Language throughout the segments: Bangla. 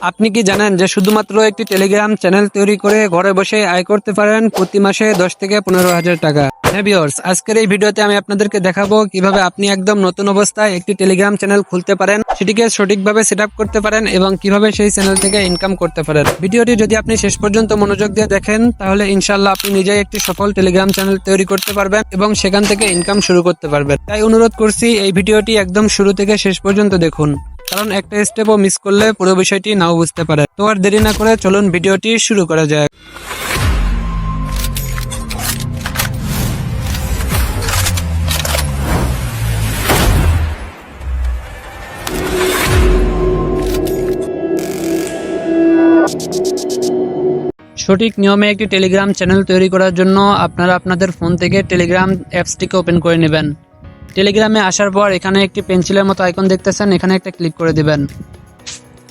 আপনি কি জানেন যে শুধুমাত্র একটি টেলিগ্রাম চ্যানেল তৈরি করে ঘরে বসে আয় করতে পারেন প্রতি মাসে 10 থেকে 15,000 টাকা। হ্যাঁ ভিউয়ার্স, আজকের এই ভিডিওতে আমি আপনাদেরকে দেখাবো কিভাবে আপনি একদম নতুন অবস্থায় একটি টেলিগ্রাম চ্যানেল খুলতে পারেন, সেটিকে সঠিকভাবে সেট আপ করতে পারেন এবং কিভাবে সেই চ্যানেল থেকে ইনকাম করতে পারেন। ভিডিওটি যদি আপনি শেষ পর্যন্ত মনোযোগ দিয়ে দেখেন তাহলে ইনশাআল্লাহ আপনি নিজেই একটি সফল টেলিগ্রাম চ্যানেল তৈরি করতে পারবেন এবং সেখান থেকে ইনকাম শুরু করতে পারবেন। তাই অনুরোধ করছি এই ভিডিওটি একদম শুরু থেকে শেষ পর্যন্ত দেখুন, কারণ একটা স্টেপও মিস করলে পুরো বিষয়টি নাও বুঝতে পারে। তো আর দেরি না করে চলুন ভিডিওটি শুরু করা যাক। সঠিক নিয়মে একটি টেলিগ্রাম চ্যানেল তৈরি করার জন্য আপনারা আপনাদের ফোন থেকে টেলিগ্রাম অ্যাপসটিকে ওপেন করে নেবেন। টেলিগ্রামে আসার পর এখানে একটি পেন্সিলের মতো আইকন দেখতেছেন, এখানে একটা ক্লিক করে দিবেন।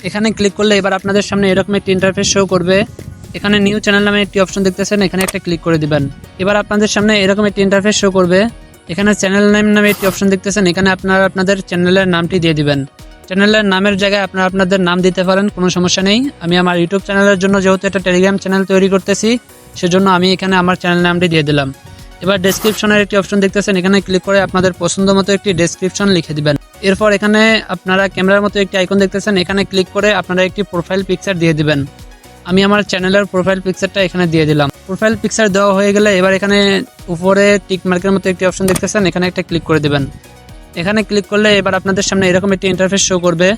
এখানে ক্লিক করলে এবার আপনাদের সামনে এরকম একটি ইন্টারফেস শো করবে। এখানে নিউ চ্যানেল নামে একটি অপশন দেখতেছেন, এখানে একটা ক্লিক করে দিবেন। এবার আপনাদের সামনে এরকম একটি ইন্টারফেস শো করবে। এখানে চ্যানেল নেম নামে একটি অপশন দেখতেছেন, এখানে আপনারা আপনাদের চ্যানেলের নামটি দিয়ে দিবেন। চ্যানেলের নামের জায়গায় আপনারা আপনাদের নাম দিতে পারেন, কোনো সমস্যা নেই। আমি আমার ইউটিউব চ্যানেলের জন্য যেহেতু একটা টেলিগ্রাম চ্যানেল তৈরি করতেছি, সেজন্য আমি এখানে আমার চ্যানেল নামটি দিয়ে দিলাম। এবার ডেসক্রিপশনের একটি অপশন দেখতেছেন, এখানে ক্লিক করে আপনাদের পছন্দ মতো একটি ডেসক্রিপশন লিখে দিবেন। এরপর এখানে আপনারা ক্যামেরার মতো একটি আইকন দেখতেছেন, এখানে ক্লিক করে আপনারা একটি প্রোফাইল পিকচার দিয়ে দিবেন। আমি আমার চ্যানেলের প্রোফাইল পিকচারটা এখানে দিয়ে দিলাম। প্রোফাইল পিকচার দেওয়া হয়ে গেলে এবার এখানে উপরে টিক মার্কের মতো একটি অপশন দেখতেছেন, এখানে একটা ক্লিক করে দিবেন। এখানে ক্লিক করলে এবার আপনাদের সামনে এরকম একটি ইন্টারফেস শো করবে।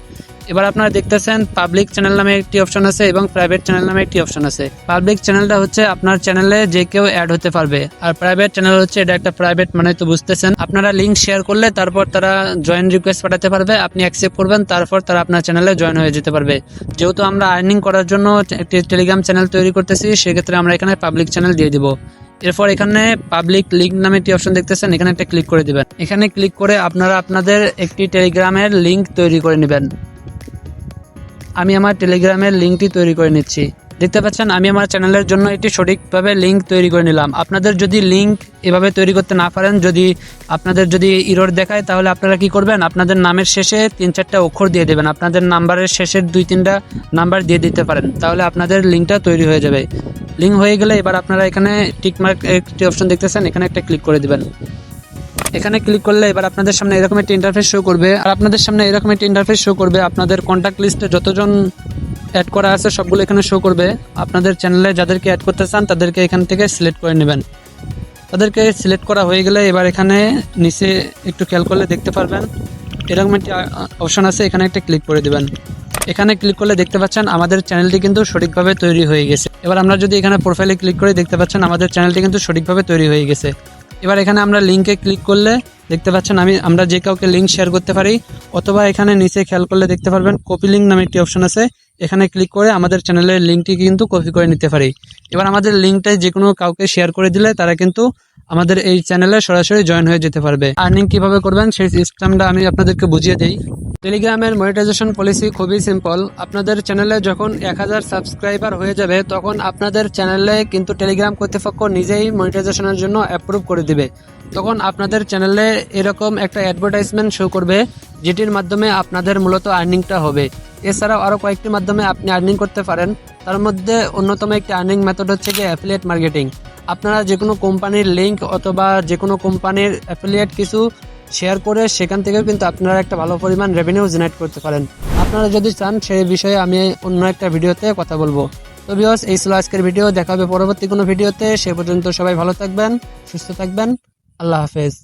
এবার আপনারা দেখতেছেন পাবলিক চ্যানেল নামে একটি অপশন আছে এবং প্রাইভেট চ্যানেল নামে একটি অপশন আছে। পাবলিক চ্যানেলটা হচ্ছে আপনার চ্যানেলে যে কেউ অ্যাড হতে পারবে, আর প্রাইভেট চ্যানেল হচ্ছে এটা একটা প্রাইভেট, মানে তো বুঝতেছেন। আপনারা লিঙ্ক শেয়ার করলে তারপর তারা জয়েন রিকোয়েস্ট পাঠাতে পারবে, আপনি অ্যাকসেপ্ট করবেন, তারপর তারা আপনার চ্যানেলে জয়েন হয়ে যেতে পারবে। যেহেতু আমরা আর্নিং করার জন্য একটি টেলিগ্রাম চ্যানেল তৈরি করতেছি, সেক্ষেত্রে আমরা এখানে পাবলিক চ্যানেল দিয়ে দিব। এরপর এখানে পাবলিক লিঙ্ক নামে একটি অপশন দেখতেছেন, এখানে একটা ক্লিক করে দিবেন। এখানে ক্লিক করে আপনারা আপনাদের একটি টেলিগ্রামের লিঙ্ক তৈরি করে নেবেন। আমি আমার টেলিগ্রামের লিঙ্কটি তৈরি করে নিচ্ছি। দেখতে পাচ্ছেন আমি আমার চ্যানেলের জন্য একটি সঠিকভাবে লিঙ্ক তৈরি করে নিলাম। আপনাদের যদি লিঙ্ক এভাবে তৈরি করতে না পারেন, আপনাদের যদি এরর দেখায়, তাহলে আপনারা কি করবেন, আপনাদের নামের শেষে 3-4টা অক্ষর দিয়ে দেবেন। আপনাদের নাম্বারের শেষের 2-3টা নাম্বার দিয়ে দিতে পারেন, তাহলে আপনাদের লিঙ্কটা তৈরি হয়ে যাবে। লিঙ্ক হয়ে গেলে এবার আপনারা এখানে টিকমার্ক একটি অপশন দেখতেছেন, এখানে একটা ক্লিক করে দিবেন। এখানে ক্লিক করলে এবার আপনাদের সামনে এরকম একটি ইন্টারফেস শো করবে, আর আপনাদের সামনে এরকম একটি ইন্টারফেস শো করবে। আপনাদের কন্ট্যাক্ট লিস্টে যতজন অ্যাড করা আছে সবগুলো এখানে শো করবে। আপনাদের চ্যানেলে যাদেরকে অ্যাড করতে চান তাদেরকে এখান থেকে সিলেক্ট করে নেবেন। তাদেরকে সিলেক্ট করা হয়ে গেলে এবার এখানে নিচে একটু খেয়াল করলে দেখতে পারবেন এরকম একটি অপশন আছে, এখানে একটা ক্লিক করে দিবেন। এখানে ক্লিক করলে দেখতে পাচ্ছেন আমাদের চ্যানেলটি কিন্তু সঠিকভাবে তৈরি হয়ে গেছে। এবার আমরা যদি এখানে প্রোফাইলে ক্লিক করে দেখতে পাচ্ছেন আমাদের চ্যানেলটি কিন্তু সঠিকভাবে তৈরি হয়ে গেছে। এবার এখানে আমরা লিঙ্কে ক্লিক করলে দেখতে পাচ্ছেন আমরা যে কাউকে লিঙ্ক শেয়ার করতে পারি, অথবা এখানে নিচে খেয়াল করলে দেখতে পারবেন কপি লিঙ্ক নামে একটি অপশন আছে, এখানে ক্লিক করে আমাদের চ্যানেলের লিঙ্কটি কিন্তু কপি করে নিতে পারি। এবার আমাদের লিঙ্কটাই যে কোনো কাউকে শেয়ার করে দিলে তারা কিন্তু আমাদের এই চ্যানেলে সরাসরি জয়েন হয়ে যেতে পারবে। আর্নিং কিভাবে করবেন সেই সিস্টেমটা আমি আপনাদেরকে বুঝিয়ে দিই। টেলিগ্রামের মনিটাইজেশন পলিসি খুবই সিম্পল। আপনাদের চ্যানেলে যখন 1000 সাবস্ক্রাইবার হয়ে যাবে, তখন আপনাদের চ্যানেলে কিন্তু টেলিগ্রাম কর্তৃপক্ষ নিজেই মনিটাইজেশনের জন্য অ্যাপ্রুভ করে দিবে। তখন আপনাদের চ্যানেলে এরকম একটা অ্যাডভার্টাইজমেন্ট শো করবে, যেটির মাধ্যমে আপনাদের মূলত আর্নিংটা হবে। এছাড়াও আরও কয়েকটি মাধ্যমে আপনি আর্নিং করতে পারেন। তার মধ্যে অন্যতম একটি আর্নিং মেথড হচ্ছে গিয়ে অ্যাফিলিয়েট মার্কেটিং। আপনারা যে কোনো কোম্পানির লিঙ্ক অথবা যে কোনো কোম্পানির অ্যাফিলিয়েট কিছু শেয়ার করে সেখান থেকেও কিন্তু আপনারা একটা ভালো পরিমাণ রেভিনিউ জেনারেট করতে পারেন। আপনারা যদি চান সেই বিষয়ে আমি অন্য একটা ভিডিওতে কথা বলবো। তো ভিউয়ার্স, এই ছিল আজকের ভিডিও। দেখা হবে পরবর্তী কোনো ভিডিওতে। সে পর্যন্ত সবাই ভালো থাকবেন, সুস্থ থাকবেন। আল্লাহ হাফেজ।